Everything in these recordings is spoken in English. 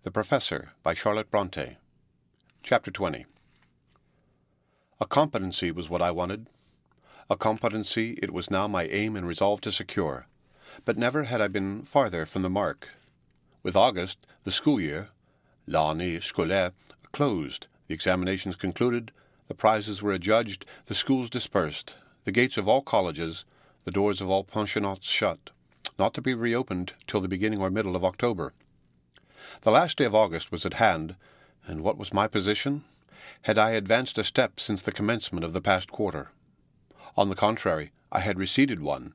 The Professor by Charlotte Brontë. Chapter 20. A competency was what I wanted. A competency it was now my aim and resolve to secure. But never had I been farther from the mark. With August, the school year, l'année scolaire, closed, the examinations concluded, the prizes were adjudged, the schools dispersed, the gates of all colleges, the doors of all pensionnats shut, not to be reopened till the beginning or middle of October. The last day of August was at hand, and what was my position? Had I advanced a step since the commencement of the past quarter? On the contrary, I had receded one.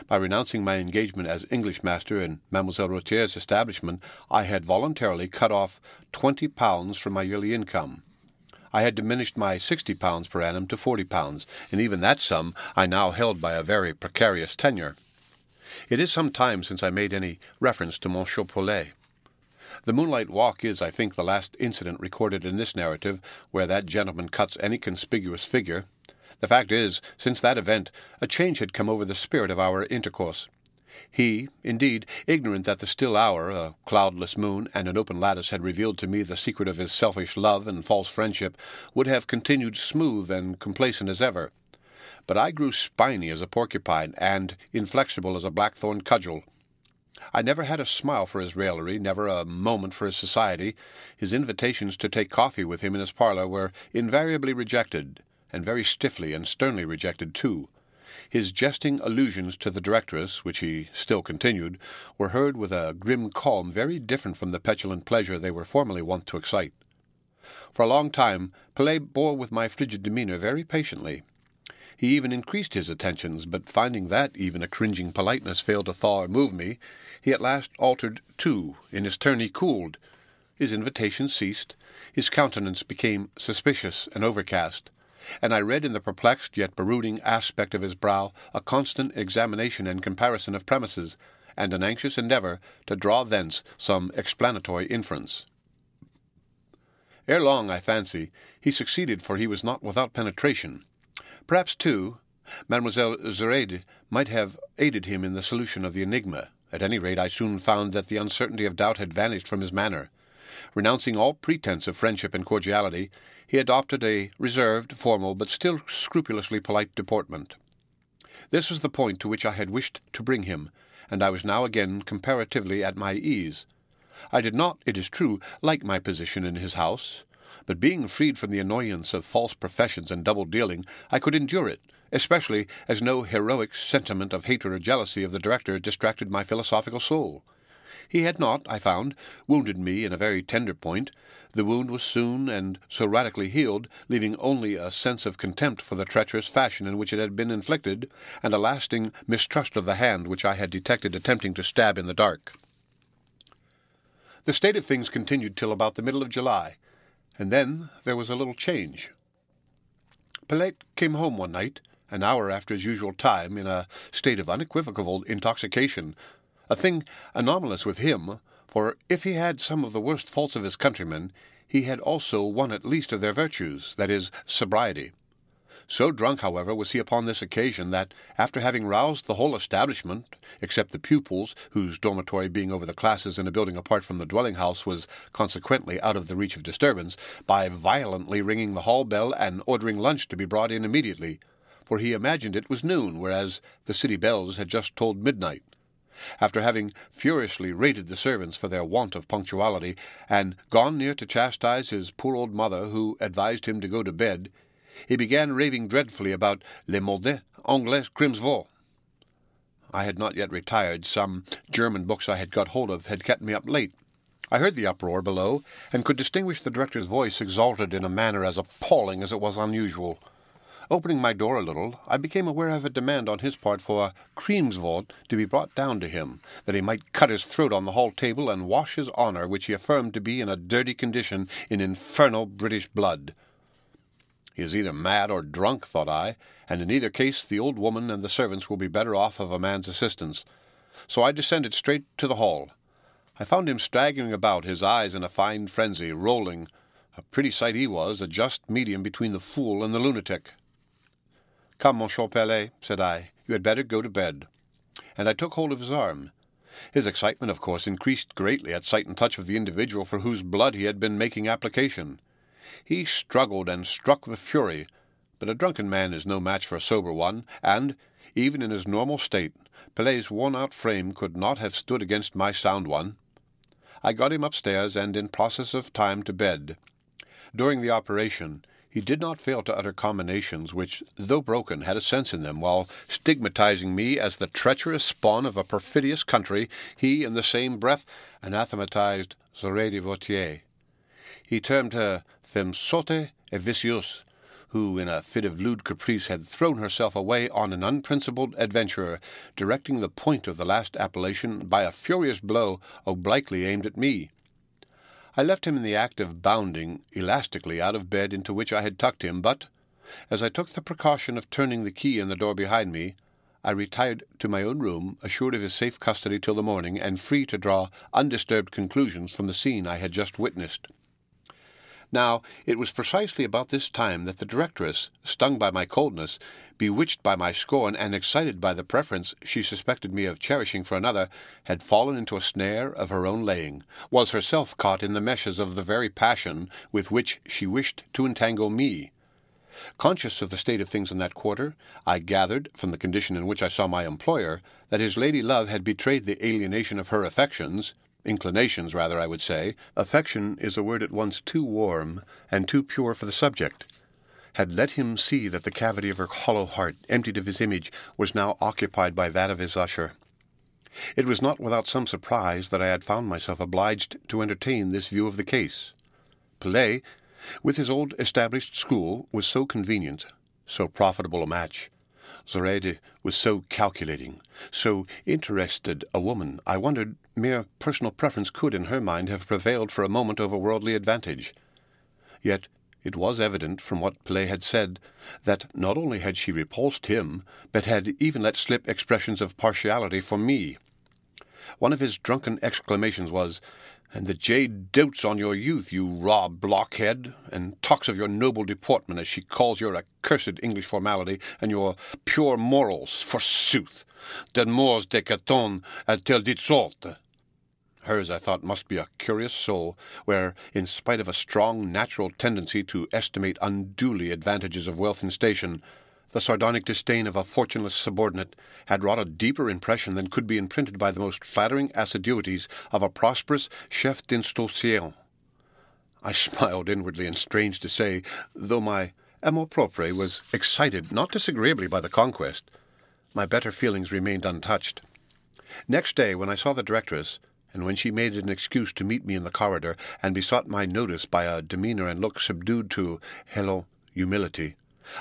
By renouncing my engagement as English master in Mademoiselle Rothier's establishment, I had voluntarily cut off £20 from my yearly income. I had diminished my £60 per annum to £40, and even that sum I now held by a very precarious tenure. It is some time since I made any reference to Monsieur Paulet. The moonlight walk is, I think, the last incident recorded in this narrative where that gentleman cuts any conspicuous figure. The fact is, since that event, a change had come over the spirit of our intercourse. He, indeed, ignorant that the still hour, a cloudless moon, and an open lattice had revealed to me the secret of his selfish love and false friendship, would have continued smooth and complacent as ever. But I grew spiny as a porcupine, and inflexible as a blackthorn cudgel. I never had a smile for his raillery, never a moment for his society. His invitations to take coffee with him in his parlour were invariably rejected, and very stiffly and sternly rejected too. His jesting allusions to the directress, which he still continued, were heard with a grim calm very different from the petulant pleasure they were formerly wont to excite. For a long time Paulet bore with my frigid demeanour very patiently. He even increased his attentions, but finding that even a cringing politeness failed to thaw or move me, he at last altered too. In his turn he cooled. His invitations ceased. His countenance became suspicious and overcast, and I read in the perplexed yet brooding aspect of his brow a constant examination and comparison of premises, and an anxious endeavour to draw thence some explanatory inference. Ere long, I fancy, he succeeded, for he was not without penetration. Perhaps, too, Mademoiselle Zoraide might have aided him in the solution of the enigma. At any rate, I soon found that the uncertainty of doubt had vanished from his manner. Renouncing all pretence of friendship and cordiality, he adopted a reserved, formal, but still scrupulously polite deportment. This was the point to which I had wished to bring him, and I was now again comparatively at my ease. I did not, it is true, like my position in his house, but being freed from the annoyance of false professions and double-dealing, I could endure it, especially as no heroic sentiment of hatred or jealousy of the director distracted my philosophical soul. He had not, I found, wounded me in a very tender point. The wound was soon and so radically healed, leaving only a sense of contempt for the treacherous fashion in which it had been inflicted, and a lasting mistrust of the hand which I had detected attempting to stab in the dark. The state of things continued till about the middle of July, and then there was a little change. Paulet came home one night, an hour after his usual time, in a state of unequivocal intoxication, a thing anomalous with him, for if he had some of the worst faults of his countrymen, he had also one at least of their virtues, that is, sobriety. So drunk, however, was he upon this occasion that, after having roused the whole establishment, except the pupils, whose dormitory being over the classes in a building apart from the dwelling-house was consequently out of the reach of disturbance, by violently ringing the hall bell and ordering lunch to be brought in immediately, for he imagined it was noon, whereas the city bells had just tolled midnight. After having furiously rated the servants for their want of punctuality, and gone near to chastise his poor old mother, who advised him to go to bed, he began raving dreadfully about les modes anglais Crimsworth. I had not yet retired. Some German books I had got hold of had kept me up late. I heard the uproar below, and could distinguish the director's voice exalted in a manner as appalling as it was unusual. Opening my door a little, I became aware of a demand on his part for a Crimsworth to be brought down to him, that he might cut his throat on the hall table and wash his honour, which he affirmed to be in a dirty condition, in infernal British blood. He is either mad or drunk, thought I, and in either case the old woman and the servants will be better off of a man's assistance. So I descended straight to the hall. I found him staggering about, his eyes in a fine frenzy, rolling. A pretty sight he was, a just medium between the fool and the lunatic. "Come, Monsieur Paulet," said I, "you had better go to bed." And I took hold of his arm. His excitement, of course, increased greatly at sight and touch of the individual for whose blood he had been making application. He struggled and struck with fury, but a drunken man is no match for a sober one, and, even in his normal state, Pelet's worn-out frame could not have stood against my sound one. I got him upstairs and in process of time to bed. During the operation, he did not fail to utter combinations which, though broken, had a sense in them, while stigmatizing me as the treacherous spawn of a perfidious country. He, in the same breath, anathematized Zoraide de Vautier. He termed her femme sotte et vicieuse, who, in a fit of lewd caprice, had thrown herself away on an unprincipled adventurer, directing the point of the last appellation by a furious blow obliquely aimed at me. I left him in the act of bounding elastically out of bed into which I had tucked him, but, as I took the precaution of turning the key in the door behind me, I retired to my own room, assured of his safe custody till the morning, and free to draw undisturbed conclusions from the scene I had just witnessed. Now, it was precisely about this time that the directress, stung by my coldness, bewitched by my scorn, and excited by the preference she suspected me of cherishing for another, had fallen into a snare of her own laying, was herself caught in the meshes of the very passion with which she wished to entangle me. Conscious of the state of things in that quarter, I gathered, from the condition in which I saw my employer, that his lady love had betrayed the alienation of her affections, inclinations, rather, I would say. Affection is a word at once too warm and too pure for the subject. Had let him see that the cavity of her hollow heart, emptied of his image, was now occupied by that of his usher. It was not without some surprise that I had found myself obliged to entertain this view of the case. Pelet, with his old established school, was so convenient, so profitable a match. Zoraide was so calculating, so interested a woman, I wondered mere personal preference could, in her mind, have prevailed for a moment over worldly advantage. Yet it was evident, from what Pelet had said, that not only had she repulsed him, but had even let slip expressions of partiality for me. One of his drunken exclamations was, "And the jade dotes on your youth, you raw blockhead, and talks of your noble deportment, as she calls your accursed English formality, and your pure morals, forsooth. De mors de caton a-t-elle dit sorte." Hers, I thought, must be a curious soul, where, in spite of a strong natural tendency to estimate unduly advantages of wealth and station, the sardonic disdain of a fortuneless subordinate had wrought a deeper impression than could be imprinted by the most flattering assiduities of a prosperous chef d'instruction. I smiled inwardly, and, strange to say, though my amour-propre was excited not disagreeably by the conquest, my better feelings remained untouched. Next day, when I saw the directress, and when she made it an excuse to meet me in the corridor, and besought my notice by a demeanour and look subdued to hello humility,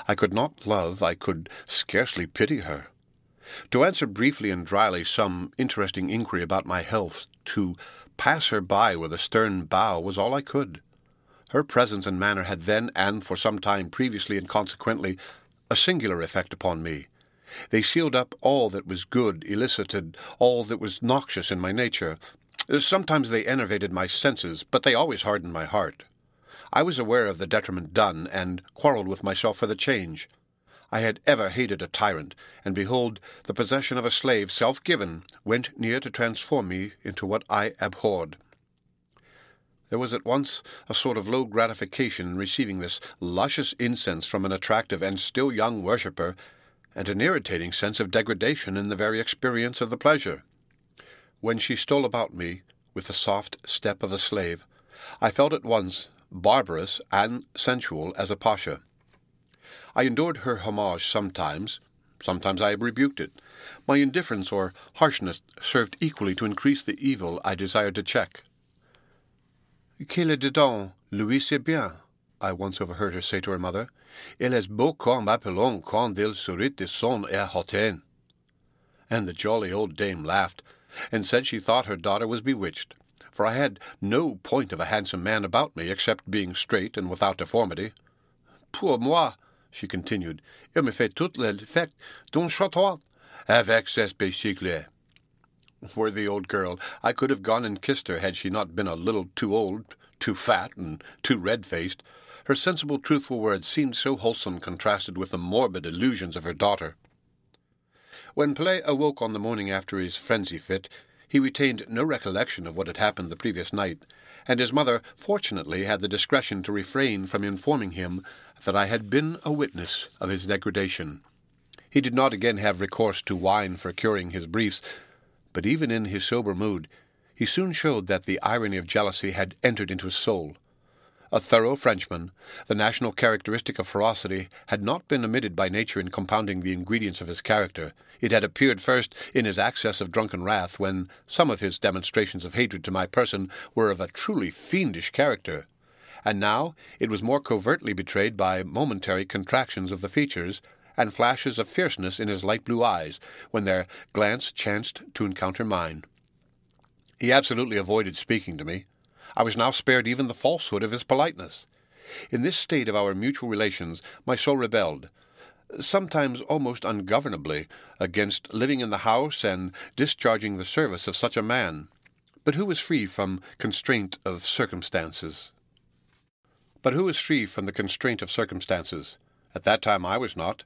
I could not love, I could scarcely pity her. To answer briefly and dryly some interesting inquiry about my health, to pass her by with a stern bow, was all I could. Her presence and manner had then, and for some time previously and consequently, a singular effect upon me. They sealed up all that was good, elicited all that was noxious in my nature. Sometimes they enervated my senses, but they always hardened my heart. I was aware of the detriment done, and quarrelled with myself for the change. I had ever hated a tyrant, and behold, the possession of a slave, self-given, went near to transform me into what I abhorred. There was at once a sort of low gratification in receiving this luscious incense from an attractive and still young worshipper, and an irritating sense of degradation in the very experience of the pleasure. When she stole about me, with the soft step of a slave, I felt at once barbarous and sensual as a pasha. I endured her homage sometimes I rebuked it. My indifference or harshness served equally to increase the evil I desired to check. "Qu'il est dedans, lui c'est bien," I once overheard her say to her mother. "Elle est beau comme Apollon quand elle sourit de son air hautaine." And the jolly old dame laughed, and said she thought her daughter was bewitched, for I had no point of a handsome man about me, except being straight and without deformity. "Pour moi," she continued, "il me fait tout l'effet d'un château avec ses bicyclettes." Worthy old girl, I could have gone and kissed her had she not been a little too old, too fat, and too red-faced. Her sensible, truthful words seemed so wholesome contrasted with the morbid illusions of her daughter. When Pelet awoke on the morning after his frenzy fit, He retained no recollection of what had happened the previous night, and his mother fortunately had the discretion to refrain from informing him that I had been a witness of his degradation. He did not again have recourse to wine for curing his briefs, but even in his sober mood he soon showed that the irony of jealousy had entered into his soul. A thorough Frenchman, the national characteristic of ferocity had not been omitted by nature in compounding the ingredients of his character. It had appeared first in his access of drunken wrath, when some of his demonstrations of hatred to my person were of a truly fiendish character, and now it was more covertly betrayed by momentary contractions of the features and flashes of fierceness in his light blue eyes, when their glance chanced to encounter mine. He absolutely avoided speaking to me. I was now spared even the falsehood of his politeness. In this state of our mutual relations, my soul rebelled, sometimes almost ungovernably, against living in the house and discharging the service of such a man. But who was free from constraint of circumstances? At that time I was not.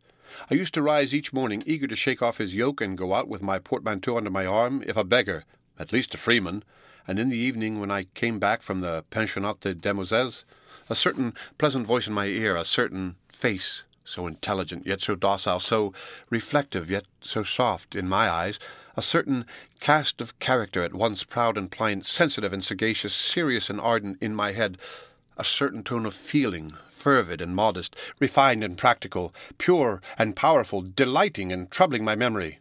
I used to rise each morning eager to shake off his yoke and go out with my portmanteau under my arm, if a beggar, at least a freeman, and in the evening, when I came back from the pensionnat des demoiselles, a certain pleasant voice in my ear, a certain face, so intelligent yet so docile, so reflective yet so soft in my eyes, a certain cast of character at once proud and pliant, sensitive and sagacious, serious and ardent in my head, a certain tone of feeling, fervid and modest, refined and practical, pure and powerful, delighting and troubling my memory.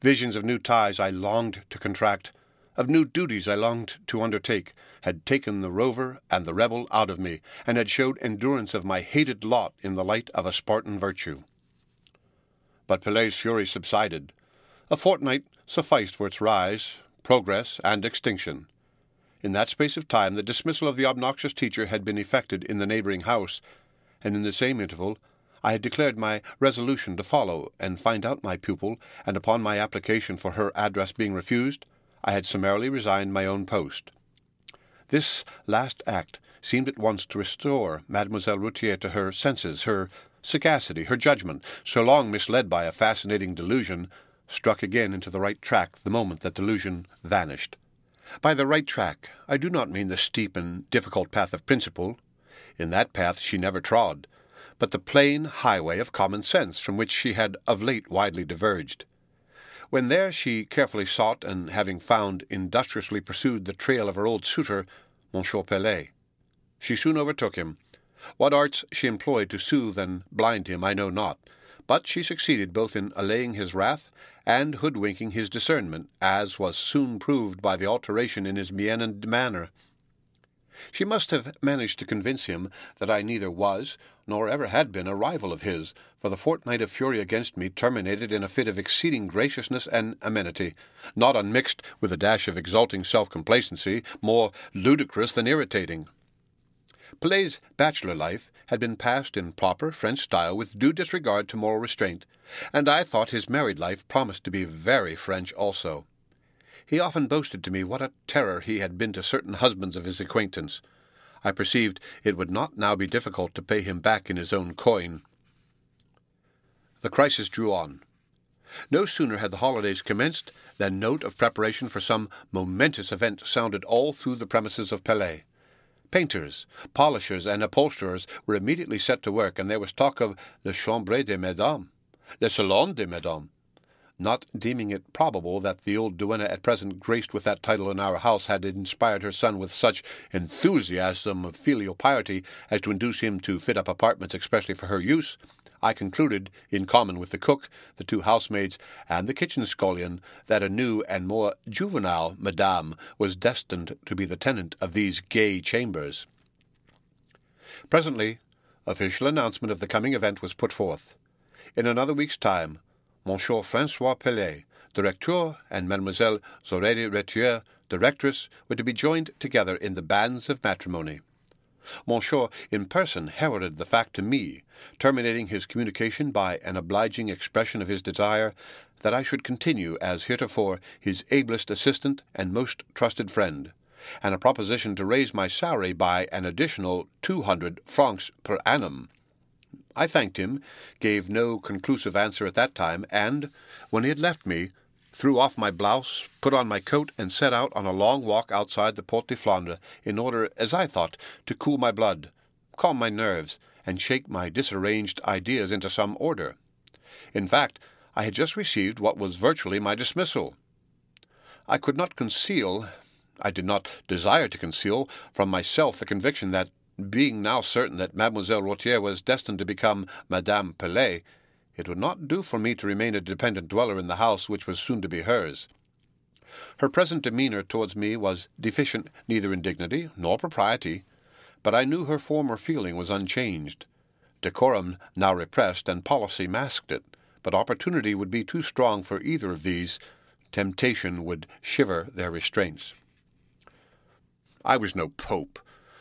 Visions of new ties I longed to contract, of new duties I longed to undertake, had taken the rover and the rebel out of me, and had showed endurance of my hated lot in the light of a Spartan virtue. But Pelet's fury subsided. A fortnight sufficed for its rise, progress, and extinction. In that space of time the dismissal of the obnoxious teacher had been effected in the neighbouring house, and in the same interval I had declared my resolution to follow and find out my pupil, and upon my application for her address being refused, I had summarily resigned my own post. This last act seemed at once to restore Mademoiselle Routier to her senses. Her sagacity, her judgment, so long misled by a fascinating delusion, struck again into the right track the moment that delusion vanished. By the right track, I do not mean the steep and difficult path of principle. In that path she never trod, but the plain highway of common sense, from which she had of late widely diverged. When there she carefully sought, and having found, industriously pursued the trail of her old suitor, Monsieur Pelet. She soon overtook him. What arts she employed to soothe and blind him I know not, but she succeeded both in allaying his wrath and hoodwinking his discernment, as was soon proved by the alteration in his mien and manner. She must have managed to convince him that I neither was, nor ever had been, a rival of his, for the fortnight of fury against me terminated in a fit of exceeding graciousness and amenity, not unmixed with a dash of exulting self-complacency, more ludicrous than irritating. Pelet's bachelor life had been passed in proper French style with due disregard to moral restraint, and I thought his married life promised to be very French also. He often boasted to me what a terror he had been to certain husbands of his acquaintance. I perceived it would not now be difficult to pay him back in his own coin. The crisis drew on. No sooner had the holidays commenced than note of preparation for some momentous event sounded all through the premises of Pelet. Painters, polishers, and upholsterers were immediately set to work, and there was talk of le chambre des mesdames, le salon des mesdames. Not deeming it probable that the old duenna at present graced with that title in our house had inspired her son with such enthusiasm of filial piety as to induce him to fit up apartments expressly for her use, I concluded, in common with the cook, the two housemaids, and the kitchen scullion, that a new and more juvenile madame was destined to be the tenant of these gay chambers. Presently, official announcement of the coming event was put forth. In another week's time, Monsieur Francois Pelet, directeur, and Mademoiselle Zoraide Retier, directress, were to be joined together in the banns of matrimony. Monsieur in person heralded the fact to me, terminating his communication by an obliging expression of his desire that I should continue, as heretofore, his ablest assistant and most trusted friend, and a proposition to raise my salary by an additional 200 francs per annum. I thanked him, gave no conclusive answer at that time, and, when he had left me, threw off my blouse, put on my coat, and set out on a long walk outside the Porte de Flandre in order, as I thought, to cool my blood, calm my nerves, and shake my disarranged ideas into some order. In fact, I had just received what was virtually my dismissal. I could not conceal, I did not desire to conceal, from myself the conviction that, being now certain that Mademoiselle Rothier was destined to become Madame Pelet, it would not do for me to remain a dependent dweller in the house which was soon to be hers. Her present demeanour towards me was deficient neither in dignity nor propriety, but I knew her former feeling was unchanged. Decorum now repressed, and policy masked it, but opportunity would be too strong for either of these. Temptation would shiver their restraints. I was no pope.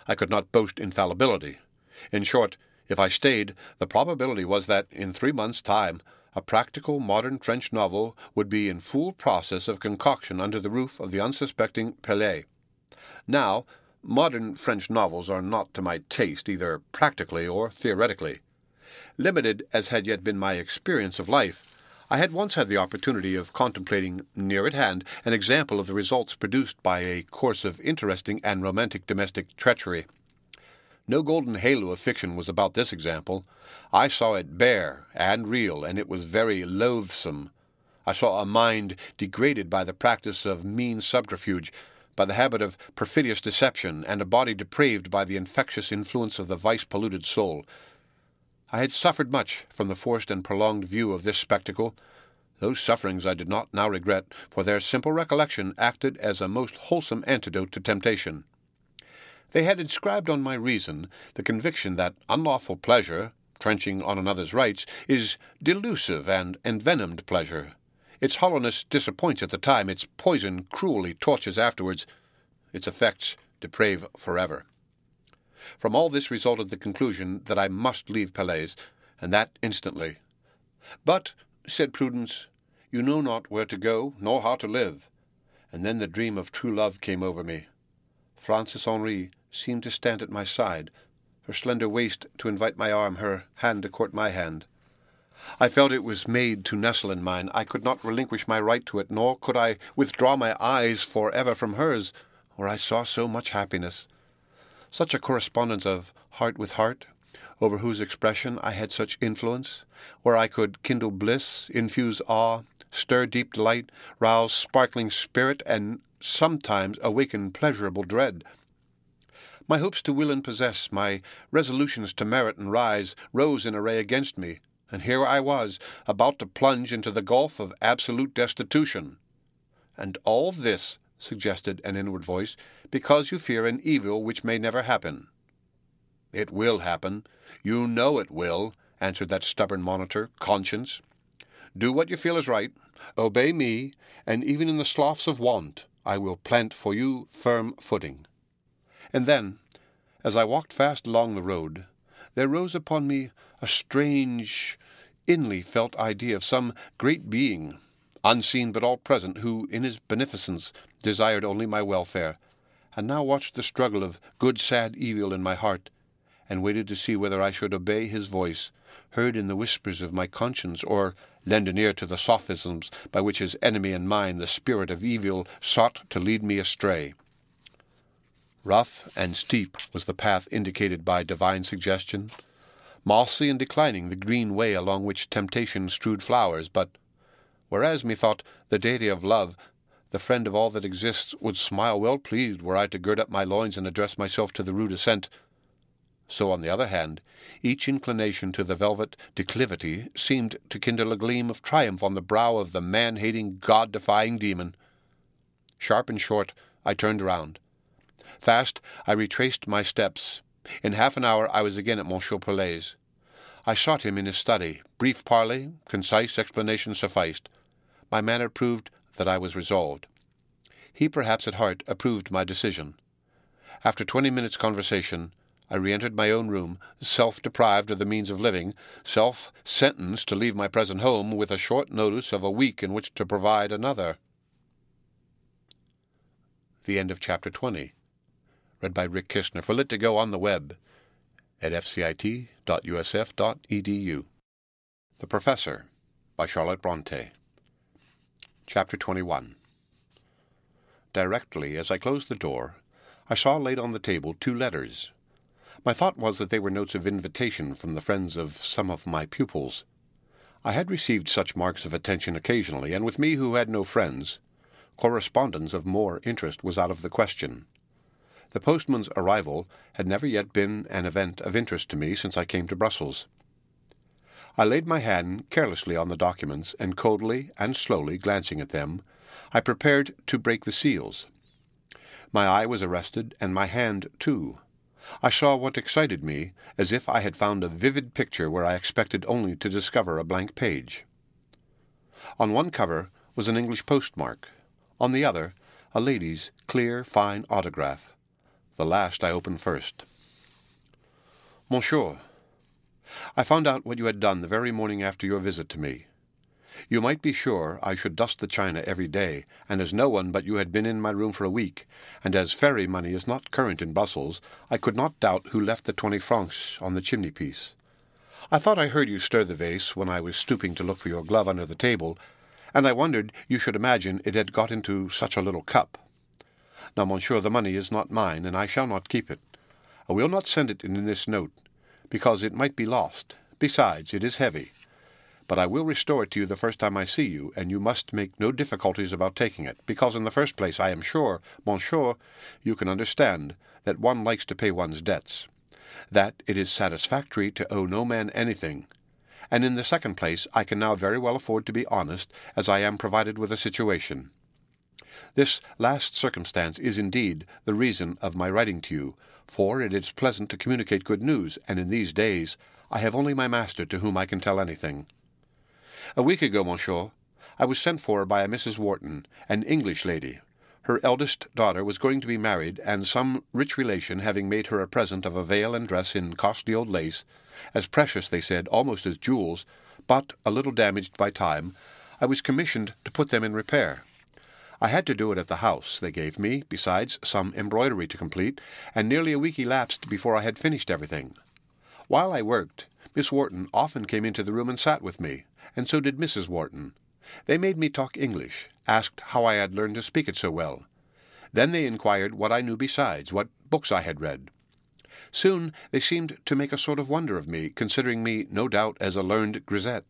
I could not boast infallibility. In short, if I stayed, the probability was that, in 3 months' time, a practical modern French novel would be in full process of concoction under the roof of the unsuspecting Pelet. Now, modern French novels are not to my taste, either practically or theoretically. Limited as had yet been my experience of life, I had once had the opportunity of contemplating, near at hand, an example of the results produced by a course of interesting and romantic domestic treachery. No golden halo of fiction was about this example. I saw it bare and real, and it was very loathsome. I saw a mind degraded by the practice of mean subterfuge, by the habit of perfidious deception, and a body depraved by the infectious influence of the vice-polluted soul. I had suffered much from the forced and prolonged view of this spectacle. Those sufferings I did not now regret, for their simple recollection acted as a most wholesome antidote to temptation. They had inscribed on my reason the conviction that unlawful pleasure, trenching on another's rights, is delusive and envenomed pleasure. Its hollowness disappoints at the time, its poison cruelly tortures afterwards, its effects deprave forever. From all this resulted the conclusion that I must leave Pelet's, and that instantly. "But," said Prudence, "you know not where to go, nor how to live." And then the dream of true love came over me. Frances Henri seemed to stand at my side, her slender waist to invite my arm, her hand to court my hand. I felt it was made to nestle in mine. I could not relinquish my right to it, nor could I withdraw my eyes for ever from hers, where I saw so much happiness. Such a correspondence of heart with heart, over whose expression I had such influence, where I could kindle bliss, infuse awe, stir deep delight, rouse sparkling spirit, and sometimes awaken pleasurable dread. My hopes to will and possess, my resolutions to merit and rise, rose in array against me, and here I was, about to plunge into the gulf of absolute destitution. "And all this," suggested an inward voice, "because you fear an evil which may never happen." "It will happen. You know it will," answered that stubborn monitor, Conscience. "Do what you feel is right. Obey me, and even in the sloughs of want I will plant for you firm footing." And then, as I walked fast along the road, there rose upon me a strange, inly felt idea of some great being, unseen but all present, who, in his beneficence, desired only my welfare, and now watched the struggle of good sad evil in my heart, and waited to see whether I should obey his voice, heard in the whispers of my conscience, or lend an ear to the sophisms by which his enemy and mine, the spirit of evil, sought to lead me astray. Rough and steep was the path indicated by divine suggestion, mossy and declining the green way along which temptation strewed flowers, but whereas, methought, the deity of love, the friend of all that exists, would smile well pleased were I to gird up my loins and address myself to the rude ascent, so, on the other hand, each inclination to the velvet declivity seemed to kindle a gleam of triumph on the brow of the man-hating, God-defying demon. Sharp and short, I turned round. Fast, I retraced my steps. In half an hour I was again at Monsieur Pelet's. I sought him in his study. Brief parley, concise explanation sufficed. My manner proved that I was resolved. He, perhaps at heart, approved my decision. After 20 minutes' conversation, I re-entered my own room, self-deprived of the means of living, self-sentenced to leave my present home with a short notice of a week in which to provide another. The end of Chapter 20. Read by Rick Kishner, for Lit to Go on the web at fcit.usf.edu. The Professor by Charlotte Brontë. Chapter 21. Directly as I closed the door, I saw laid on the table 2 letters. My thought was that they were notes of invitation from the friends of some of my pupils. I had received such marks of attention occasionally, and with me who had no friends, correspondence of more interest was out of the question. The postman's arrival had never yet been an event of interest to me since I came to Brussels. I laid my hand carelessly on the documents, and coldly and slowly glancing at them, I prepared to break the seals. My eye was arrested, and my hand too. I saw what excited me, as if I had found a vivid picture where I expected only to discover a blank page. On one cover was an English postmark, on the other a lady's clear, fine autograph. The last I opened first. Monsieur, I found out what you had done the very morning after your visit to me. You might be sure I should dust the china every day, and as no one but you had been in my room for a week, and as ferry money is not current in Brussels, I could not doubt who left the 20 francs on the chimney-piece. I thought I heard you stir the vase when I was stooping to look for your glove under the table, and I wondered you should imagine it had got into such a little cup. Now, monsieur, the money is not mine, and I shall not keep it. I will not send it in this note, because it might be lost. Besides, it is heavy. But I will restore it to you the first time I see you, and you must make no difficulties about taking it, because in the first place I am sure, monsieur, you can understand that one likes to pay one's debts, that it is satisfactory to owe no man anything, and in the second place I can now very well afford to be honest, as I am provided with a situation. This last circumstance is indeed the reason of my writing to you, for it is pleasant to communicate good news, and in these days I have only my master to whom I can tell anything. A week ago, monsieur, I was sent for by a Mrs. Wharton, an English lady. Her eldest daughter was going to be married, and some rich relation having made her a present of a veil and dress in costly old lace, as precious, they said, almost as jewels, but a little damaged by time, I was commissioned to put them in repair. I had to do it at the house they gave me, besides some embroidery to complete, and nearly a week elapsed before I had finished everything. While I worked, Miss Wharton often came into the room and sat with me, and so did Mrs. Wharton. They made me talk English, asked how I had learned to speak it so well. Then they inquired what I knew besides, what books I had read. Soon they seemed to make a sort of wonder of me, considering me, no doubt, as a learned grisette.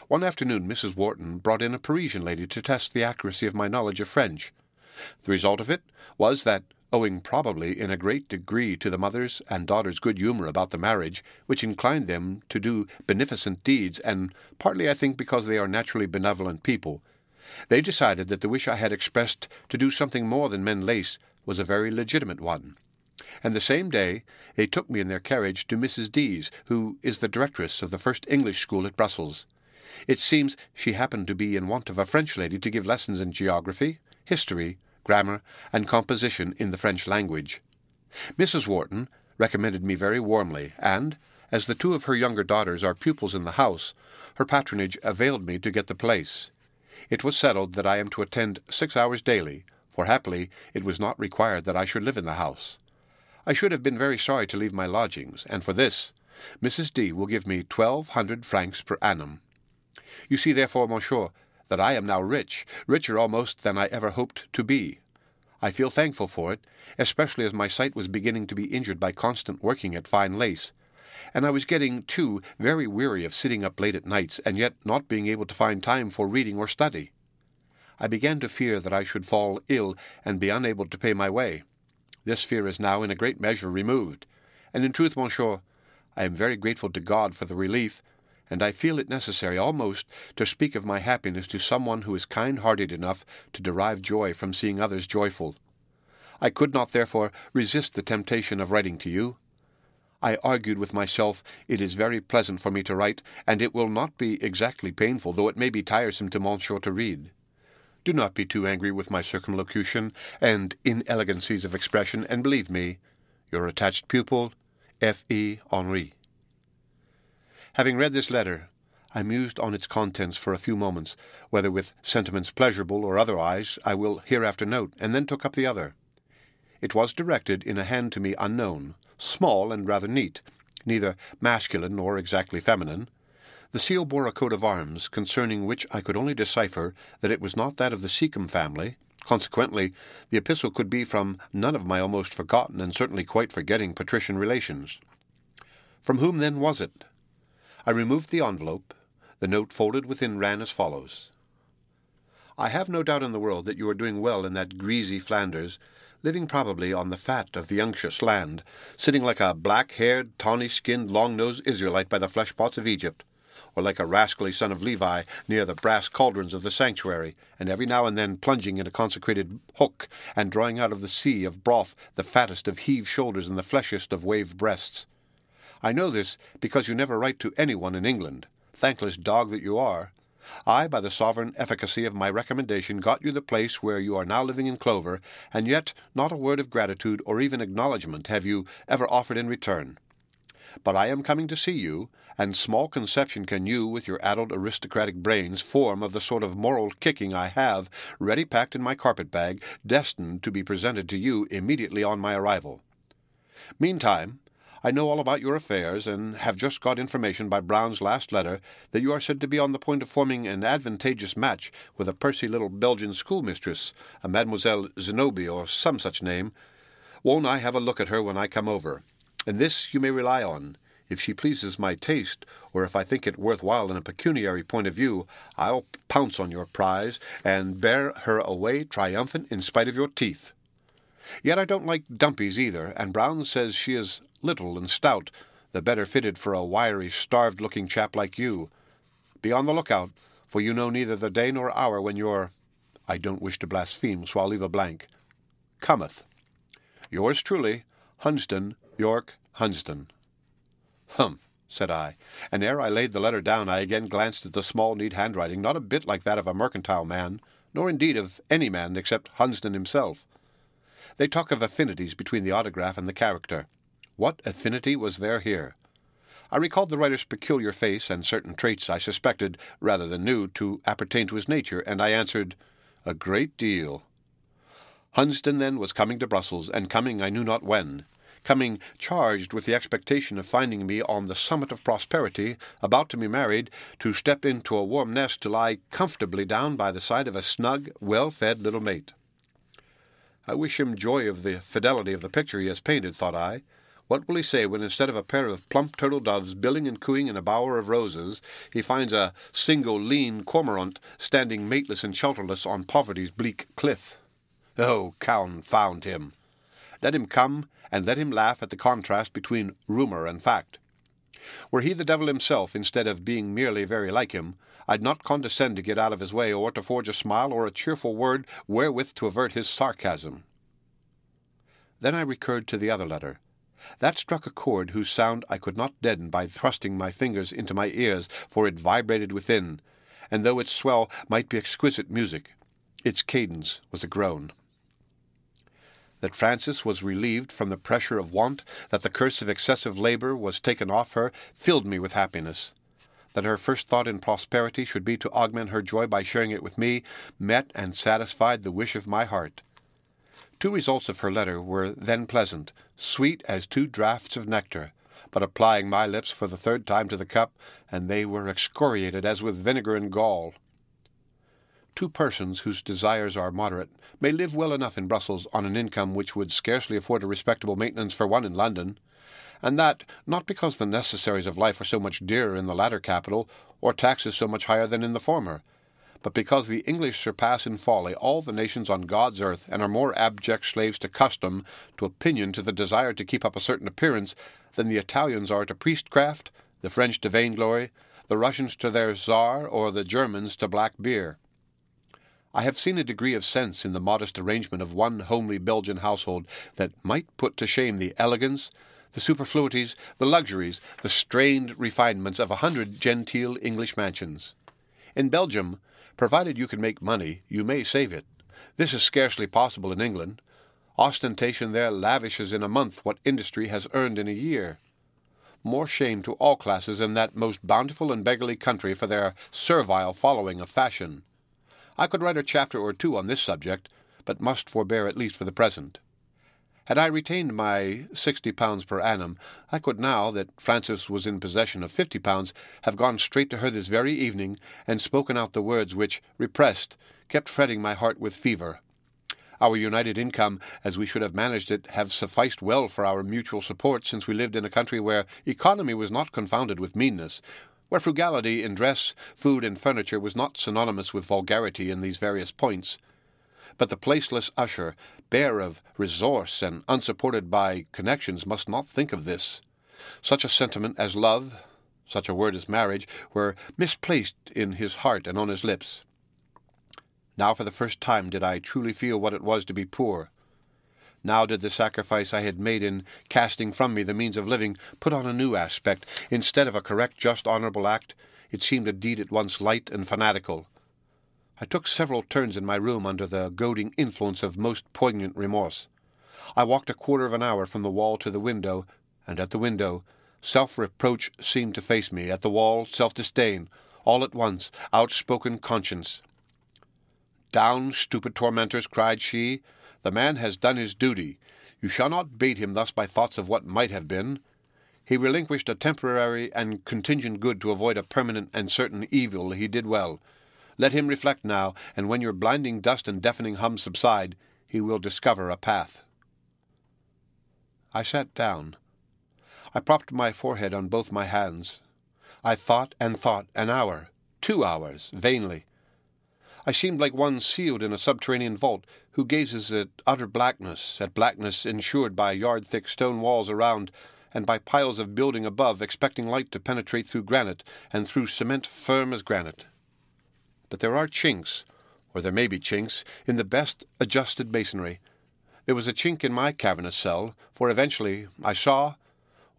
One afternoon Mrs. Wharton brought in a Parisian lady to test the accuracy of my knowledge of French. The result of it was that, owing probably in a great degree to the mother's and daughter's good humour about the marriage, which inclined them to do beneficent deeds, and partly I think because they are naturally benevolent people, they decided that the wish I had expressed to do something more than mend lace was a very legitimate one. And the same day they took me in their carriage to Mrs. D.'s, who is the directress of the first English school at Brussels. It seems she happened to be in want of a French lady to give lessons in geography, history, grammar, and composition in the French language. Mrs. Wharton recommended me very warmly, and, as the 2 of her younger daughters are pupils in the house, her patronage availed me to get the place. It was settled that I am to attend 6 hours daily, for happily it was not required that I should live in the house. I should have been very sorry to leave my lodgings, and for this Mrs. D. will give me 1,200 francs per annum. You see, therefore, monsieur, that I am now rich, richer almost than I ever hoped to be. I feel thankful for it, especially as my sight was beginning to be injured by constant working at fine lace, and I was getting, too, very weary of sitting up late at nights, and yet not being able to find time for reading or study. I began to fear that I should fall ill and be unable to pay my way. This fear is now in a great measure removed, and in truth, monsieur, I am very grateful to God for the relief, and I feel it necessary almost to speak of my happiness to someone who is kind-hearted enough to derive joy from seeing others joyful. I could not, therefore, resist the temptation of writing to you. I argued with myself, it is very pleasant for me to write, and it will not be exactly painful, though it may be tiresome to monsieur to read. Do not be too angry with my circumlocution and inelegancies of expression, and believe me, your attached pupil, F.E. Henri. Having read this letter, I mused on its contents for a few moments, whether with sentiments pleasurable or otherwise I will hereafter note, and then took up the other. It was directed in a hand to me unknown, small and rather neat, neither masculine nor exactly feminine. The seal bore a coat of arms, concerning which I could only decipher that it was not that of the Seacombe family. Consequently, the epistle could be from none of my almost forgotten and certainly quite forgetting patrician relations. From whom, then, was it? I removed the envelope. The note folded within ran as follows. I have no doubt in the world that you are doing well in that greasy Flanders, living probably on the fat of the unctuous land, sitting like a black-haired, tawny-skinned, long-nosed Israelite by the flesh-pots of Egypt, or like a rascally son of Levi near the brass cauldrons of the sanctuary, and every now and then plunging in a consecrated hook, and drawing out of the sea of broth the fattest of heaved shoulders and the fleshiest of waved breasts. I know this because you never write to anyone in England, thankless dog that you are. I, by the sovereign efficacy of my recommendation, got you the place where you are now living in clover, and yet not a word of gratitude or even acknowledgment have you ever offered in return. But I am coming to see you, and small conception can you, with your addled aristocratic brains, form of the sort of moral kicking I have, ready packed in my carpet-bag, destined to be presented to you immediately on my arrival. Meantime, I know all about your affairs, and have just got information by Brown's last letter that you are said to be on the point of forming an advantageous match with a pursy little Belgian schoolmistress, a Mademoiselle Zenobie, or some such name. Won't I have a look at her when I come over? And this you may rely on. If she pleases my taste, or if I think it worthwhile in a pecuniary point of view, I'll pounce on your prize, and bear her away triumphant in spite of your teeth. Yet I don't like dumpies either, and Brown says she is little and stout, the better fitted for a wiry, starved-looking chap like you. Be on the lookout, for you know neither the day nor hour when your— I don't wish to blaspheme, so I'll leave a blank— cometh. Yours truly, Hunsdon, York, Hunsdon. Hum, said I, and ere I laid the letter down I again glanced at the small, neat handwriting, not a bit like that of a mercantile man, nor indeed of any man except Hunsdon himself. They talk of affinities between the autograph and the character. What affinity was there here? I recalled the writer's peculiar face and certain traits I suspected, rather than knew, to appertain to his nature, and I answered, a great deal. Hunsdon, then, was coming to Brussels, and coming I knew not when. Coming charged with the expectation of finding me on the summit of prosperity, about to be married, to step into a warm nest, to lie comfortably down by the side of a snug, well-fed little mate. I wish him joy of the fidelity of the picture he has painted, thought I. What will he say when instead of a pair of plump turtle doves billing and cooing in a bower of roses, he finds a single lean cormorant standing mateless and shelterless on poverty's bleak cliff? Oh, confound him! Let him come, and let him laugh at the contrast between rumour and fact. Were he the devil himself, instead of being merely very like him, I'd not condescend to get out of his way, or to forge a smile or a cheerful word wherewith to avert his sarcasm. Then I recurred to the other letter. That struck a chord whose sound I could not deaden by thrusting my fingers into my ears, for it vibrated within, and though its swell might be exquisite music, its cadence was a groan. That Frances was relieved from the pressure of want, that the curse of excessive labour was taken off her, filled me with happiness. That her first thought in prosperity should be to augment her joy by sharing it with me, met and satisfied the wish of my heart. 2 results of her letter were then pleasant, sweet as 2 draughts of nectar, but applying my lips for the 3rd time to the cup, and they were excoriated as with vinegar and gall. 2 persons whose desires are moderate may live well enough in Brussels on an income which would scarcely afford a respectable maintenance for one in London, and that not because the necessaries of life are so much dearer in the latter capital, or taxes so much higher than in the former, but because the English surpass in folly all the nations on God's earth, and are more abject slaves to custom, to opinion, to the desire to keep up a certain appearance, than the Italians are to priestcraft, the French to vainglory, the Russians to their Tsar, or the Germans to black beer. I have seen a degree of sense in the modest arrangement of one homely Belgian household that might put to shame the elegance, the superfluities, the luxuries, the strained refinements of 100 genteel English mansions. In Belgium, provided you can make money, you may save it. This is scarcely possible in England. Ostentation there lavishes in a month what industry has earned in a year. More shame to all classes in that most bountiful and beggarly country for their servile following of fashion. I could write a chapter or 2 on this subject, but must forbear at least for the present. Had I retained my £60 per annum, I could now, that Frances was in possession of £50, have gone straight to her this very evening, and spoken out the words which, repressed, kept fretting my heart with fever. Our united income, as we should have managed it, have sufficed well for our mutual support, since we lived in a country where economy was not confounded with meanness, where frugality in dress, food, and furniture was not synonymous with vulgarity in these various points. But the placeless usher, bare of resource and unsupported by connections, must not think of this. Such a sentiment as love, such a word as marriage, were misplaced in his heart and on his lips. Now for the first time did I truly feel what it was to be poor. Now did the sacrifice I had made in casting from me the means of living put on a new aspect. Instead of a correct, just, honourable act, it seemed a deed at once light and fanatical. I took several turns in my room under the goading influence of most poignant remorse. I walked a quarter of an hour from the wall to the window, and at the window self-reproach seemed to face me, at the wall self-disdain, all at once outspoken conscience. "Down, stupid tormentors," cried she. "The man has done his duty. You shall not bait him thus by thoughts of what might have been. He relinquished a temporary and contingent good to avoid a permanent and certain evil. He did well. Let him reflect now, and when your blinding dust and deafening hum subside, he will discover a path." I sat down. I propped my forehead on both my hands. I thought and thought an hour, 2 hours, vainly. I seemed like one sealed in a subterranean vault, who gazes at utter blackness ensured by yard-thick stone walls around, and by piles of building above, expecting light to penetrate through granite, and through cement firm as granite. But there are chinks, or there may be chinks, in the best adjusted masonry. There was a chink in my cavernous cell, for eventually I saw,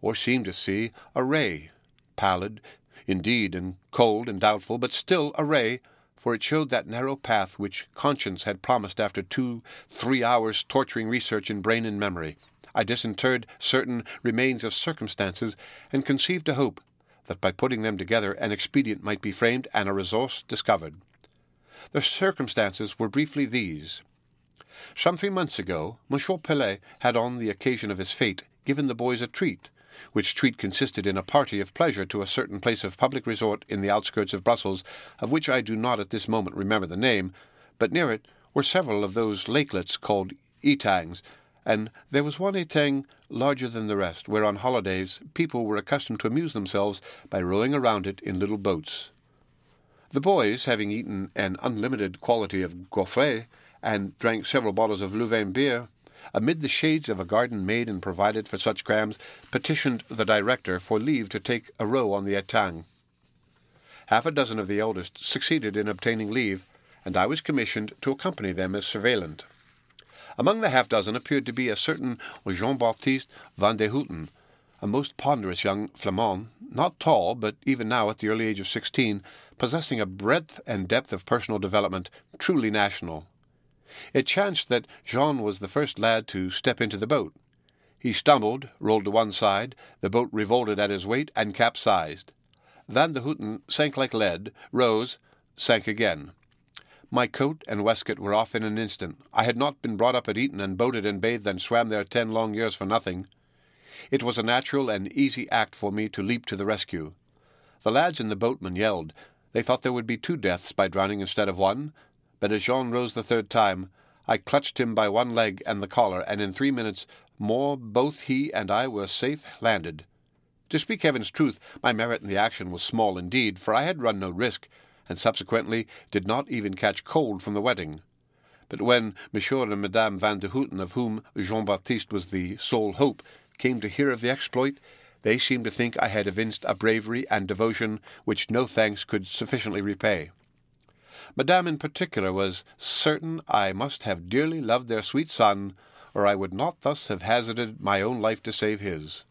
or seemed to see, a ray, pallid, indeed, and cold and doubtful, but still a ray, for it showed that narrow path which conscience had promised after 2-3 hours' torturing research in brain and memory. I disinterred certain remains of circumstances, and conceived a hope that by putting them together an expedient might be framed and a resource discovered. The circumstances were briefly these. Some 3 months ago, Monsieur Pelet had, on the occasion of his fête, given the boys a treat, which treat consisted in a party of pleasure to a certain place of public resort in the outskirts of Brussels, of which I do not at this moment remember the name, but near it were several of those lakelets called etangs, and there was one etang larger than the rest, where on holidays people were accustomed to amuse themselves by rowing around it in little boats. The boys, having eaten an unlimited quantity of gaufres, and drank several bottles of Louvain beer, amid the shades of a garden made and provided for such crams, petitioned the director for leave to take a row on the etang. Half a dozen of the eldest succeeded in obtaining leave, and I was commissioned to accompany them as surveillant. Among the half-dozen appeared to be a certain Jean-Baptiste Van de Houten, a most ponderous young Flamand, not tall, but even now, at the early age of 16, possessing a breadth and depth of personal development truly national. It chanced that Jean was the first lad to step into the boat. He stumbled, rolled to one side, the boat revolted at his weight, and capsized. Van de Houten sank like lead, rose, sank again. My coat and waistcoat were off in an instant. I had not been brought up at Eton, and boated and bathed and swam there 10 long years for nothing. It was a natural and easy act for me to leap to the rescue. The lads and the boatman yelled. They thought there would be 2 deaths by drowning instead of 1, but as Jean rose the 3rd time, I clutched him by one leg and the collar, and in 3 minutes more both he and I were safe landed. To speak heaven's truth, my merit in the action was small indeed, for I had run no risk, and subsequently did not even catch cold from the wetting. But when Monsieur and Madame Van de Houten, of whom Jean-Baptiste was the sole hope, came to hear of the exploit, they seemed to think I had evinced a bravery and devotion which no thanks could sufficiently repay. Madame in particular was certain I must have dearly loved their sweet son, or I would not thus have hazarded my own life to save his.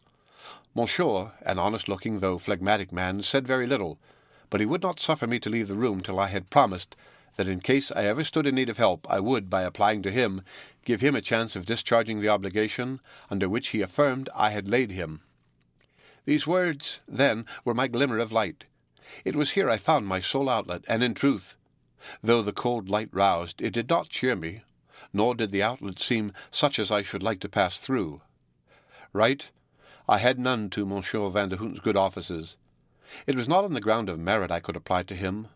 Monsieur, an honest-looking though phlegmatic man, said very little, but he would not suffer me to leave the room till I had promised that in case I ever stood in need of help, I would, by applying to him, give him a chance of discharging the obligation under which he affirmed I had laid him. These words, then, were my glimmer of light. It was here I found my sole outlet, and in truth, though the cold light roused, it did not cheer me, nor did the outlet seem such as I should like to pass through. Right, I had none to Monsieur Van der Houtten's good offices. It was not on the ground of merit I could apply to him.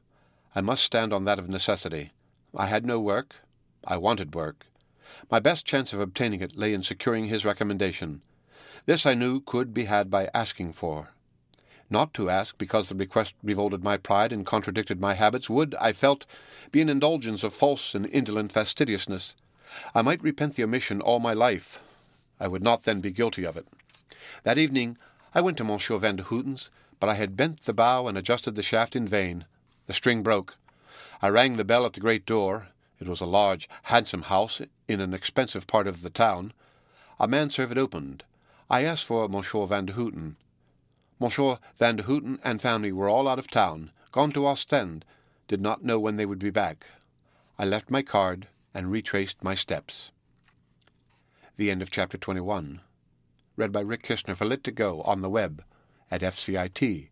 I must stand on that of necessity. I had no work. I wanted work. My best chance of obtaining it lay in securing his recommendation. This I knew could be had by asking for. Not to ask, because the request revolted my pride and contradicted my habits, would, I felt, be an indulgence of false and indolent fastidiousness. I might repent the omission all my life. I would not then be guilty of it. That evening I went to Monsieur Van der Houtten's, but I had bent the bow and adjusted the shaft in vain. The string broke. I rang the bell at the great door. It was a large, handsome house in an expensive part of the town. A manservant opened. I asked for Monsieur Van der Houtten. Monsieur Van der Houtten and family were all out of town, gone to Ostend, did not know when they would be back. I left my card and retraced my steps. The end of Chapter 21. Read by Rick Kishner for Lit2Go on the web at fcit.usf.edu.